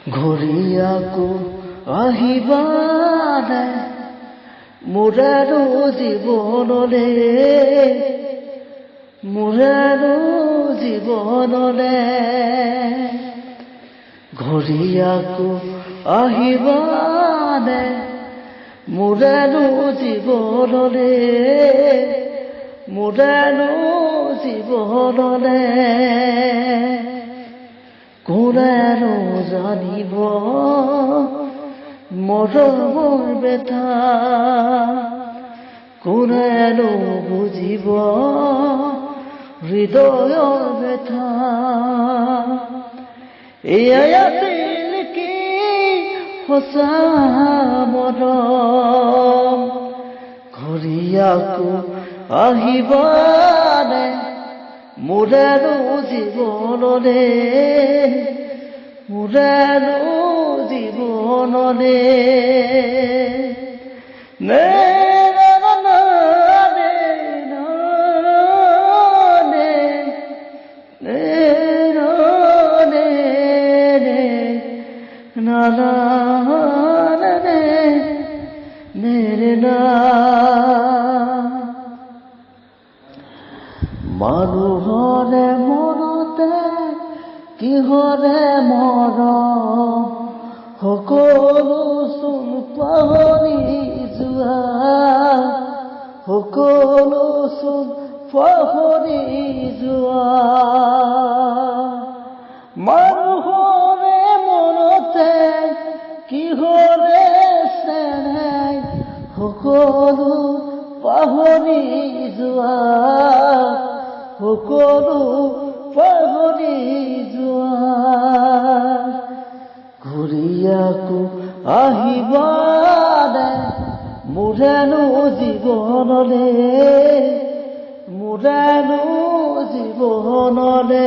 ঘূৰিয়াকো আহিবা নাই মোৰ আৰু জীৱনলে মোৰ আৰু জীৱনলে ঘূৰিয়াকো আহিবা নাই মোৰ আৰু জীৱনলে মোৰ আৰু জীৱনলে কোনেনো জানিব মৰমৰ বেথা কোনেনো বুজিব হৃদয়ৰ বেথা এয়াই আছিল কি সঁচা মৰম ঘূৰিয়াকো আহিবা নাই মোৰ আৰু জীৱনলে মোৰ আৰু জীৱনলে নে মানুহৰে মনতে কিহৰে মৰম সকলো চোন পাহৰি যোৱা সকলো চোন পাহৰি যোৱা মানুহৰে মনতে কিহৰে চেনেহ সকলো পাহৰি যোৱা সকলো পাহৰি যোৱা ঘূৰিয়াকো আহিবা নাই মোৰ আৰু জীৱনলে মোৰ আৰু জীৱনলে